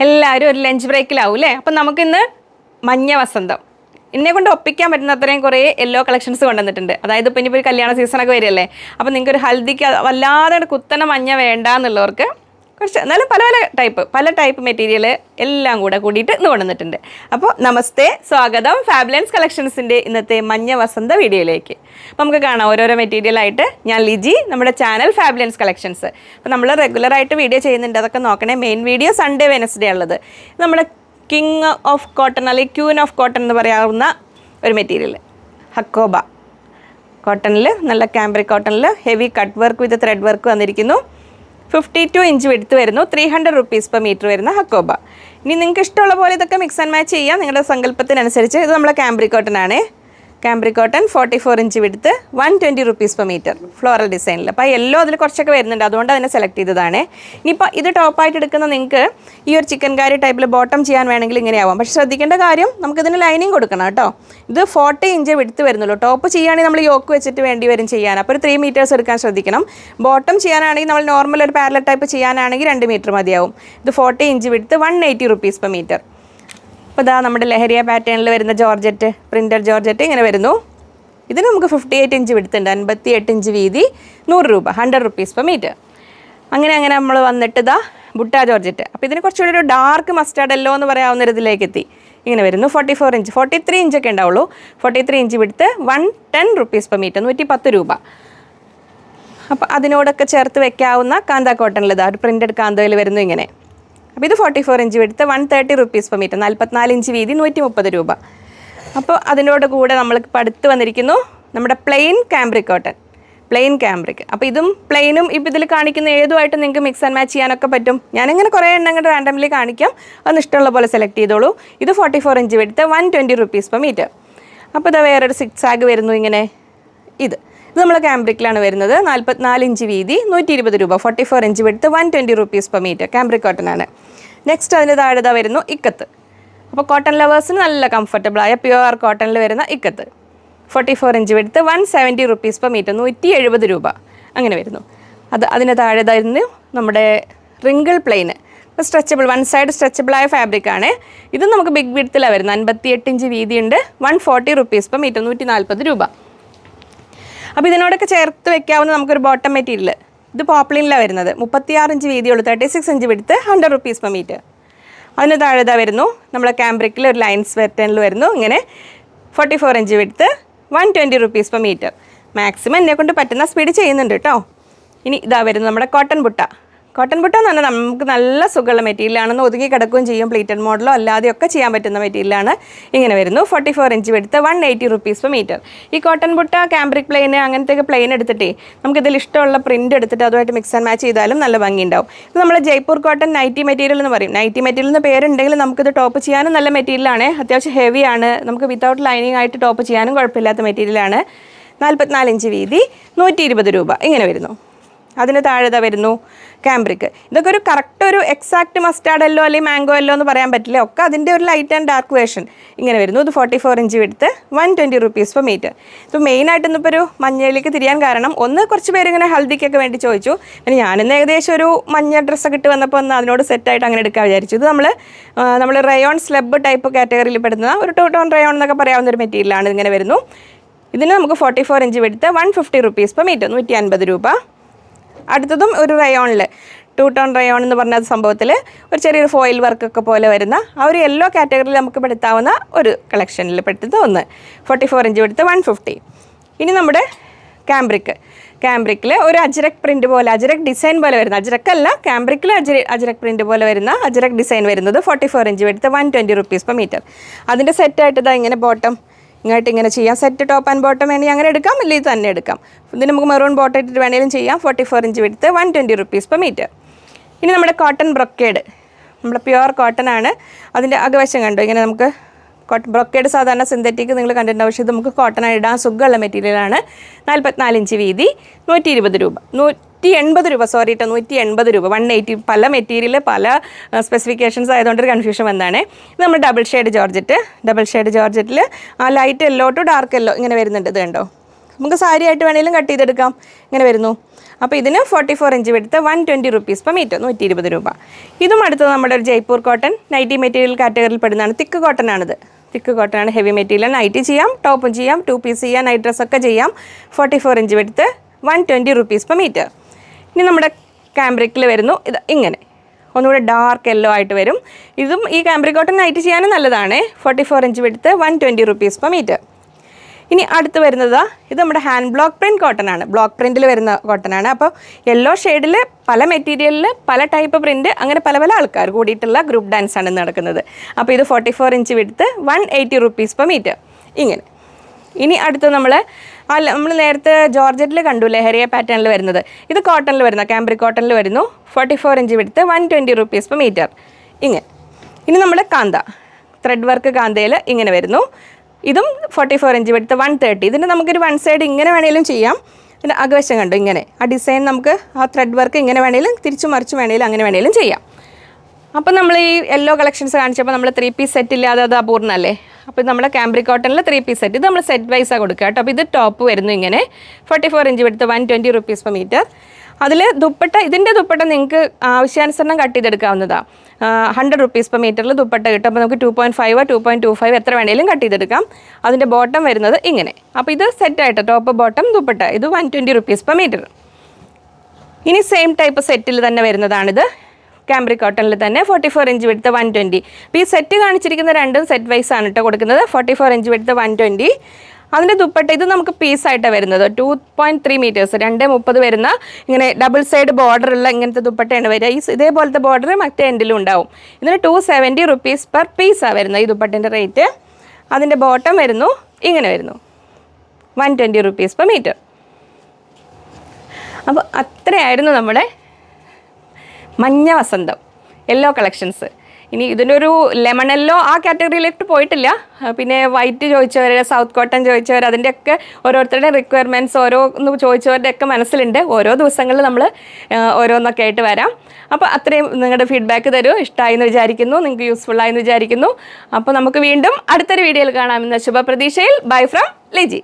എല്ലാവരും ഒരു ലഞ്ച് ബ്രേക്കിലാവും അല്ലേ? അപ്പം നമുക്കിന്ന് മഞ്ഞ വസന്തം എന്നെ കൊണ്ട് ഒപ്പിക്കാൻ പറ്റുന്ന അത്രയും കുറേ യെല്ലോ കളക്ഷൻസ് കൊണ്ടുവന്നിട്ടുണ്ട്. അതായത് ഇപ്പം ഇനിയിപ്പോൾ ഒരു കല്യാണ സീസണൊക്കെ വരികയല്ലേ, അപ്പോൾ നിങ്ങൾക്ക് ഒരു ഹൽദിക്ക് വല്ലാതെ കുത്തനെ മഞ്ഞ വേണ്ട എന്നുള്ളവർക്ക് കുറച്ച് എന്നാലും പല ടൈപ്പ് മെറ്റീരിയൽ എല്ലാം കൂടിയിട്ട് ഇന്ന് കൊണ്ടുവന്നിട്ടുണ്ട്. അപ്പോൾ നമസ്തേ, സ്വാഗതം ഫാബ്ലൻസ് കളക്ഷൻസിൻ്റെ ഇന്നത്തെ മഞ്ഞ വസന്ത വീഡിയോയിലേക്ക്. അപ്പോൾ നമുക്ക് കാണാം ഓരോരോ മെറ്റീരിയലായിട്ട്. ഞാൻ ലിജി, നമ്മുടെ ചാനൽ ഫാബ്ലൻസ് കളക്ഷൻസ്. അപ്പോൾ നമ്മൾ റെഗുലറായിട്ട് വീഡിയോ ചെയ്യുന്നുണ്ട്, അതൊക്കെ നോക്കണേ. മെയിൻ വീഡിയോ സൺഡേ വെനസ്ഡേ ഉള്ളത്. നമ്മുടെ കിങ് ഓഫ് കോട്ടൺ അല്ലെങ്കിൽ ക്യൂൻ ഓഫ് കോട്ടൺ എന്ന് പറയാവുന്ന ഒരു മെറ്റീരിയൽ ഹക്കോബ കോട്ടണിൽ, നല്ല ക്യാമ്പ്രിക് കോട്ടണിൽ heavy cut work with thread work വന്നിരിക്കുന്നു. 52 ഇഞ്ച് വിടുത്ത് വരുന്നു. 300 rupees per meter വരുന്ന ഹക്കോബ. ഇനി നിങ്ങൾക്ക് ഇഷ്ടമുള്ള പോലെ ഇതൊക്കെ മിക്സ് ആൻഡ് മാച്ച് ചെയ്യാം നിങ്ങളുടെ സങ്കല്പത്തിനനുസരിച്ച്. ഇത് നമ്മളെ ക്യാമ്പ്രിക് കോട്ടൺ ആണ്. ക്യാമ്പ്രിക് കോട്ടൺ 44 ഇഞ്ച് വിടുത്ത് 120 rupees per meter ഫ്ലോറൽ ഡിസൈനിൽ. അപ്പോൾ യെല്ലോ അതിൽ കുറച്ചൊക്കെ വരുന്നുണ്ട്, അതുകൊണ്ട് അതിനെ സെലക്ട് ചെയ്തതാണ്. ഇനിയിപ്പോൾ ഇത് ടോപ്പായിട്ട് എടുക്കുന്ന നിങ്ങൾക്ക് ഈ ഒരു ചിക്കൻ കാരി ടൈപ്പിൽ ബോട്ടം ചെയ്യാൻ വേണമെങ്കിൽ ഇങ്ങനെയാവാം. പക്ഷേ ശ്രദ്ധിക്കേണ്ട കാര്യം, നമുക്കിതിന് ലൈനിങ് കൊടുക്കണം കേട്ടോ. ഇത് 40 ഇഞ്ച് വിടുത്ത് വരുന്നുള്ളൂ. ടോപ്പ് ചെയ്യുകയാണെങ്കിൽ നമ്മൾ യോക്ക് വെച്ചിട്ട് വേണ്ടി വരും ചെയ്യാൻ, അപ്പോൾ ഒരു 3 meters എടുക്കാൻ ശ്രദ്ധിക്കണം. ബോട്ടം ചെയ്യാനാണെങ്കിൽ നമ്മൾ നോർമൽ ഒരു പാരലൽ ടൈപ്പ് ചെയ്യാനാണെങ്കിൽ 2 meter മതിയാവും. ഇത് 40 ഇഞ്ച് വിടുത്ത് 180 rupees per meter. അപ്പോൾ ഇതാ നമ്മുടെ ലഹരിയ പാറ്റേണിൽ വരുന്ന ജോർജറ്റ്, പ്രിൻറ്റഡ് ജോർജറ്റ് ഇങ്ങനെ വരുന്നു. ഇതിന് നമുക്ക് 58 ഇഞ്ച് വിടുത്തുണ്ട്, 58 ഇഞ്ച് വീതി, 100 രൂപ, 100 rupees per meter. അങ്ങനെ നമ്മൾ വന്നിട്ട് ഇതാ ബുട്ട ജോർജറ്റ്. അപ്പോൾ ഇതിന് കുറച്ചുകൂടി ഒരു ഡാർക്ക് മസ്റ്റാർഡ് യെല്ലോ എന്ന് പറയാവുന്ന ഒരു ഇതിലേക്ക് എത്തി. ഇങ്ങനെ വരുന്നു. 44 ഇഞ്ച്, 43 ഇഞ്ചൊക്കെ ഉണ്ടാവുള്ളൂ. 43 ഇഞ്ച് വിടുത്ത് 110 rupees per meter, 110 രൂപ. അപ്പോൾ അതിനോടൊക്കെ ചേർത്ത് വെക്കാവുന്ന കാന്ത കോട്ടണിൽ ഇതാ ഒരു പ്രിൻറ്റഡ് കാന്തയിൽ വരുന്നു ഇങ്ങനെ. അപ്പോൾ ഇത് 44 ഇഞ്ച് വിടുത്ത് 130 rupees per meter, 44 ഇഞ്ച് വീതി, 130 രൂപ. അപ്പോൾ അതിനോട് കൂടെ നമ്മൾക്ക് അടുത്ത് വന്നിരിക്കുന്നു നമ്മുടെ plain cambric cotton, plain cambric. അപ്പോൾ ഇതും പ്ലെയിനും ഇപ്പോൾ ഇതിൽ കാണിക്കുന്ന ഏതുമായിട്ട് നിങ്ങൾക്ക് മിക്സ് ആൻഡ് മാച്ച് ചെയ്യാനൊക്കെ പറ്റും. ഞാനിങ്ങനെ കുറേ എണ്ണം റാൻഡംലി കാണിക്കാം, അതൊന്ന് ഇഷ്ടമുള്ള പോലെ സെലക്ട് ചെയ്തോളൂ. ഇത് 44 ഇഞ്ച് വിടുത്ത് 120 rupees per meter. അപ്പോൾ ഇതാ വേറൊരു 6 ആഗ് വരുന്നു ഇങ്ങനെ. ഇത് നമ്മൾ ക്യാമ്പ്രിക്കിലാണ് വരുന്നത്. 44 ഇഞ്ച് വീതി, 120 രൂപ, 44 ഇഞ്ച് വിടുത്ത് 120 rupees per meter, cambric cotton ആണ്. നെക്സ്റ്റ് അതിന് താഴെ വരുന്നു ഇക്കത്ത്. അപ്പോൾ കോട്ടൺ ലവേഴ്സിന് നല്ല കംഫർട്ടബിളായ പ്യുവർ കോട്ടണിൽ വരുന്ന ഇക്കത്ത്, 44 ഇഞ്ച് വിടുത്ത് 170 rupees per meter, 170 രൂപ അങ്ങനെ വരുന്നു. അതിന് താഴെ വരുന്നു നമ്മുടെ റിങ്കിൾ പ്ലെയിന്, സ്ട്രെച്ചബിൾ, വൺ സൈഡ് സ്ട്രെച്ചബിളായ ഫാബ്രിക്കാണ്. ഇതും നമുക്ക് ബിഗ് വിഡ്ത്തിലാണ് വരുന്നത്. 58 ഇഞ്ച് വീതിയുണ്ട്, 140 rupees per meter, 140 രൂപ. അപ്പോൾ ഇതിനോടൊക്കെ ചേർത്ത് വെക്കാവുന്ന നമുക്കൊരു ബോട്ടം മെറ്റീരിയൽ, ഇത് പോപ്ലിനിലാണ് വരുന്നത്. 36 ഇഞ്ച് വീതിയുള്ളൂ, 36 ഇഞ്ച് വിടുത്ത് 100 rupees per meter. അതിന് താഴെ വരുന്നു നമ്മളെ ക്യാമ്പ്രിക്കിൽ ഒരു ലൈൻസ് പാറ്റേണിൽ വരുന്നു ഇങ്ങനെ. 44 ഇഞ്ച് വിടുത്ത് 120 rupees per meter. മാക്സിമം എന്നെക്കൊണ്ട് പറ്റുന്ന സ്പീഡ് ചെയ്യുന്നുണ്ട് കേട്ടോ. ഇനി ഇതാ വരുന്നു നമ്മുടെ കോട്ടൺ ബുട്ട. കോട്ടൺ ബുട്ട എന്ന് പറഞ്ഞാൽ നമുക്ക് നല്ല സുഖമുള്ള മെറ്റീരിയലാണെന്ന്, ഒതുങ്ങി കിടക്കുകയും ചെയ്യും. പ്ലീറ്റഡ് മോഡലോ അല്ലാതെയൊക്കെ ചെയ്യാൻ പറ്റുന്ന മെറ്റീരിയലാണ്. ഇങ്ങനെ വരുന്നു. 44 ഇഞ്ച് വിടുത്ത് 180 rupees per meter. ഈ കോട്ടൺ ബുട്ട, ക്യാമ്പ്രിക് പ്ലെയിൻ, അങ്ങനത്തെയൊക്കെ പ്ലെയിൻ എടുത്തിട്ടേ നമുക്കിതിൽ ഇഷ്ടമുള്ള പ്രിൻറ്റ് എടുത്തിട്ട് അതുമായിട്ട് മിക്സ് ആൻഡ് മാച്ച് ചെയ്താലും നല്ല ഭംഗി ഉണ്ടാവും. ഇത് നമ്മൾ ജയ്പൂർ കോട്ടൺ നൈറ്റി മെറ്റീരിയൽ എന്ന് പറയും. നൈറ്റി മെറ്റീരിയൽ എന്ന് പേരുണ്ടെങ്കിൽ നമുക്കിത് ടോപ്പ് ചെയ്യാനും നല്ല മെറ്റീരിയലാണ്. അത്യാവശ്യം ഹെവിയാണ്, നമുക്ക് വിത്തൗട്ട് ലൈനിങ് ആയിട്ട് ടോപ്പ് ചെയ്യാനും കുഴപ്പമില്ലാത്ത മെറ്റീരിയലാണ്. 44 ഇഞ്ച് വീതി, 120 രൂപ ഇങ്ങനെ വരുന്നു. അതിന് താഴെ വരുന്നു ക്യാമ്പ്രിക്. ഇതൊക്കെ ഒരു കറക്റ്റ് ഒരു എക്സാക്റ്റ് മസ്റ്റാർഡ് യെല്ലോ അല്ലെങ്കിൽ മാംഗോ യെല്ലോ എന്ന് പറയാൻ പറ്റില്ല, ഒക്കെ അതിൻ്റെ ഒരു ലൈറ്റ് ആൻഡ് ഡാർക്ക് വേർഷൻ ഇങ്ങനെ വരുന്നു. ഇത് 44 ഇഞ്ച് വിടുത്ത് 120 rupees per meter. ഇപ്പോൾ മെയിനായിട്ട് ഇന്നിപ്പോൾ ഒരു മഞ്ഞയിലേക്ക് തിരിയാൻ കാരണം, ഒന്ന് കുറച്ച് പേര് ഇങ്ങനെ ഹൽദിക്കൊക്കെ വേണ്ടി ചോദിച്ചു. പിന്നെ ഞാനിന്ന് ഏകദേശം ഒരു മഞ്ഞ ഡ്രസ്സൊക്കെ ഇട്ട് വന്നപ്പോൾ ഒന്ന് അതിനോട് സെറ്റായിട്ട് അങ്ങനെ എടുക്കാൻ വിചാരിച്ചു. ഇത് നമ്മൾ റയോൺ സ്ലബ് ടൈപ്പ് കാറ്റഗറിയിൽ പെടുന്ന ഒരു 2 tone റയോൺ എന്നൊക്കെ പറയാവുന്ന ഒരു മെറ്റീരിയലാണ്. ഇങ്ങനെ വരുന്നു. ഇതിന് നമുക്ക് 44 ഇഞ്ച് വിടുത്ത് 150 rupees per meter, 150 രൂപ. അടുത്തതും ഒരു റയോണിൽ 2 tone റയോൺ എന്ന് പറഞ്ഞ സംഭവത്തിൽ ഒരു ചെറിയൊരു ഫോയിൽ വർക്കൊക്കെ പോലെ വരുന്ന ആ ഒരു യെല്ലോ കാറ്റഗറിയിൽ നമുക്ക് പെടുത്താവുന്ന ഒരു കളക്ഷനിൽ പെടുത്തത് ഒന്ന്. 44 ഇഞ്ച് വിടുത്ത് 150. ഇനി നമ്മുടെ ക്യാമ്പ്രിക്കിൽ ഒരു അജ്രക് പ്രിൻറ്റ് പോലെ, അജ്രക് ഡിസൈൻ പോലെ വരുന്ന, അജ്രക്കല്ല ക്യാമ്പ്രിക്കിൽ അജ്രക് പ്രിൻറ്റ് പോലെ വരുന്ന അജ്രക് ഡിസൈൻ വരുന്നത് 44 ഇഞ്ച് വിടുത്ത് 120 rupees per meter. അതിൻ്റെ സെറ്റായിട്ട് ഇതാ ഇങ്ങനെ ബോട്ടം ഇങ്ങനെ ചെയ്യാം. സെറ്റ് ടോപ്പ് ആൻഡ് ബോട്ടം വേണമെങ്കിൽ അങ്ങനെ എടുക്കാം, ഇല്ലെങ്കിൽ ഇത് തന്നെ എടുക്കാം. ഇതിന് നമുക്ക് മെറൂൺ ബോട്ടം ഇട്ടിട്ട് വേണമെങ്കിലും ചെയ്യാം. 44 ഇഞ്ച് വിടുത്ത് 120 rupees per meter. ഇനി നമ്മുടെ കോട്ടൺ ബ്രൊക്കേഡ്, നമ്മുടെ പ്യുവർ കോട്ടൺ ആണ്. അതിൻ്റെ അകവശം കണ്ടു ഇങ്ങനെ നമുക്ക് ബ്രൊക്കേഡ് സാധാരണ സിന്തറ്റിക് നിങ്ങൾ കണ്ടിട്ടുണ്ടാവും, പക്ഷേ ഇത് നമുക്ക് കോട്ടൺ ഇടാൻ സുഖമുള്ള മെറ്റീരിയലാണ്. 44 ഇഞ്ച് വീതി, 120 രൂപ, 180 രൂപ, സോറി കേട്ടോ, 180 രൂപ. 180 പല മെറ്റീരിയൽ പല സ്പെസിഫിക്കേഷൻസ് ആയതുകൊണ്ടൊരു കൺഫ്യൂഷൻ വന്നതാണ്. ഇത് നമ്മൾ ഡബിൾ ഷെയ്ഡ് ജോർജറ്റിൽ ആ light yellow to dark yellow ഇങ്ങനെ വരുന്നുണ്ട്. ഇത് കണ്ടോ, നമുക്ക് സാരി ആയിട്ട് വേണമെങ്കിലും കട്ട് ചെയ്തെടുക്കാം. ഇങ്ങനെ വരുന്നു. അപ്പോൾ ഇതിന് 44 ഇഞ്ച് വിടുത്ത് 120 റുപ്പീസ് പെർ മീറ്റർ, 120 രൂപ. ഇതും അടുത്തത് നമ്മുടെ ഒരു ജയ്പൂർ കോട്ടൺ നൈറ്റി മെറ്റീരിയൽ കാറ്റഗറിയിൽ പെടുന്നതാണ്. തിക്ക് കോട്ടൺ ആണിത്. തിക്ക് കോട്ടൺ ആണ്, ഹെവി മെറ്റീരിയൽ. നൈറ്റി ചെയ്യാം, ടോപ്പും ചെയ്യാം, 2 പീസ് ചെയ്യാം, നൈറ്റ് ഡ്രസ്സൊക്കെ ചെയ്യാം. 44 ഇഞ്ച് വിടുത്ത് 120 റുപ്പീസ് പെർ മീറ്റർ. ഇനി നമ്മുടെ കാംബ്രിക്കിൽ വരുന്നു ഇത് ഇങ്ങനെ ഒന്നുകൂടെ ഡാർക്ക് യെല്ലോ ആയിട്ട് വരും. ഇതും ഈ കാംബ്രിക് കോട്ടൺ നൈറ്റ് ചെയ്യാനും നല്ലതാണ്. 44 ഇഞ്ച് വിടുത്ത് 120 റുപ്പീസ് പെർ മീറ്റർ. ഇനി അടുത്ത് വരുന്നത് ഇത് നമ്മുടെ ഹാൻഡ് ബ്ലോക്ക് പ്രിൻറ്റ് കോട്ടൺ ആണ്. ബ്ലോക്ക് പ്രിൻറ്റിൽ വരുന്ന കോട്ടൺ ആണ്. അപ്പോൾ യെല്ലോ ഷെയ്ഡിൽ പല മെറ്റീരിയലിൽ പല ടൈപ്പ് പ്രിൻറ്റ്, അങ്ങനെ പല പല ആൾക്കാർ കൂടിയിട്ടുള്ള ഗ്രൂപ്പ് ഡാൻസ് ആണ് നടക്കുന്നത്. അപ്പോൾ ഇത് 44 ഇഞ്ച് വിടുത്ത് 180 റുപ്പീസ് പെർ മീറ്റർ. ഇങ്ങനെ. ഇനി അടുത്ത് നമ്മൾ നേരത്തെ ജോർജറ്റിൽ കണ്ടു ലെഹരിയ പാറ്റേണിൽ വരുന്നത്. ഇത് കോട്ടണിൽ വരുന്ന കാംബ്രിക് കോട്ടണിൽ വരുന്നു. 44 ഇഞ്ച് വിടുത്ത് 120 റുപ്പീസ് പെർ മീറ്റർ. ഇങ്ങനെ. ഇനി നമ്മുടെ കാന്ത ത്രെഡ് വർക്ക് കാന്തയിൽ ഇങ്ങനെ വരുന്നു. ഇതും 44 ഇഞ്ച് വിടുത്ത് 130. ഇതിന് നമുക്കൊരു വൺ സൈഡ് ഇങ്ങനെ വേണമെങ്കിലും ചെയ്യാം. പിന്നെ അകവശം കണ്ടു ഇങ്ങനെ ആ ഡിസൈൻ നമുക്ക് ആ ത്രെഡ് വർക്ക് ഇങ്ങനെ വേണമെങ്കിലും തിരിച്ചു മറിച്ച് വേണമെങ്കിലും അങ്ങനെ വേണമെങ്കിലും ചെയ്യാം. അപ്പോൾ നമ്മൾ ഈ യെല്ലോ കളക്ഷൻസ് കാണിച്ചപ്പോൾ നമ്മൾ 3 പീസ് സെറ്റ് ഇല്ലാതെ അത് അപൂർണ്ണമല്ലേ. അപ്പോൾ നമ്മുടെ കാംബ്രിക് കോട്ടണിൽ 3 പീസ് സെറ്റ് ഇത് നമ്മൾ സെറ്റ് വൈസാണ് കൊടുക്കുക കേട്ടോ. അപ്പോൾ ഇത് ടോപ്പ് വരുന്നു ഇങ്ങനെ 44 ഇഞ്ച് വിടുത്ത് 120 റുപ്പീസ് പെർ മീറ്റർ. അതിൽ ദുപ്പട്ട, ഇതിൻ്റെ ദുപ്പട്ട നിങ്ങൾക്ക് ആവശ്യാനുസരണം കട്ട് ചെയ്തെടുക്കാവുന്നതാണ്. 100 റുപ്പീസ് പെർ മീറ്ററിൽ ദുപ്പട്ട കിട്ടും. അപ്പോൾ നമുക്ക് 2.5 2.25 എത്ര വേണമെങ്കിലും കട്ട് ചെയ്തെടുക്കാം. അതിൻ്റെ ബോട്ടം വരുന്നത് ഇങ്ങനെ. അപ്പോൾ ഇത് സെറ്റായിട്ട് ടോപ്പ് ബോട്ടം ദുപ്പട്ട ഇത് 120 റുപ്പീസ് പെർ മീറ്റർ. ഇനി സെയിം ടൈപ്പ് സെറ്റിൽ തന്നെ വരുന്നതാണിത്. കാംബ്രിക് കോട്ടണിൽ തന്നെ 44 ഇഞ്ച് വിടുത്ത് 120. അപ്പോൾ ഈ സെറ്റ് കാണിച്ചിരിക്കുന്ന രണ്ടും സെറ്റ് വൈസ് ആണ് കേട്ടോ കൊടുക്കുന്നത്. 44 ഇഞ്ച് വിടുത്ത് 120. അതിൻ്റെ ദുപ്പട്ട ഇത് നമുക്ക് പീസായിട്ടാണ് വരുന്നത്. 2.3 മീറ്റേഴ്സ് 2.30 വരുന്ന ഇങ്ങനെ ഡബിൾ സൈഡ് ബോർഡറുള്ള ഇങ്ങനത്തെ ദുപ്പട്ടയാണ് വരിക. ഇതേപോലത്തെ ബോർഡർ മറ്റേ എൻഡിലും ഉണ്ടാവും. ഇതിന് 270 റുപ്പീസ് പെർ പീസാണ് വരുന്നത് ഈ ദുപ്പട്ടേൻ്റെ റേറ്റ്. അതിൻ്റെ ബോട്ടം വരുന്നു ഇങ്ങനെ വരുന്നു 120 റുപ്പീസ് പെർ മീറ്റർ. അപ്പോൾ അത്രയായിരുന്നു നമ്മുടെ മഞ്ഞ വസന്തം യെല്ലോ കളക്ഷൻസ്. ഇനി ഇതിൻ്റെ ഒരു ലെമൺ യെല്ലോ ആ കാറ്റഗറിയിലേക്ക് പോയിട്ടില്ല. പിന്നെ വൈറ്റ് ചോദിച്ചവർ, സൗത്ത് കോട്ടൺ ചോദിച്ചവർ, അതിൻ്റെയൊക്കെ ഓരോരുത്തരുടെ റിക്വയർമെൻറ്റ്സ് ഓരോന്ന് ചോദിച്ചവരുടെയൊക്കെ മനസ്സിലുണ്ട്. ഓരോ ദിവസങ്ങളിൽ നമ്മൾ ഓരോന്നൊക്കെ ആയിട്ട് വരാം. അപ്പോൾ അത്രയും നിങ്ങളുടെ ഫീഡ്ബാക്ക് തരൂ. ഇഷ്ടമായി എന്ന് വിചാരിക്കുന്നു, നിങ്ങൾക്ക് യൂസ്ഫുൾ ആയെന്ന് വിചാരിക്കുന്നു. അപ്പോൾ നമുക്ക് വീണ്ടും അടുത്തൊരു വീഡിയോയിൽ കാണാമെന്ന ശുഭപ്രതീക്ഷയിൽ. Bye from Liji.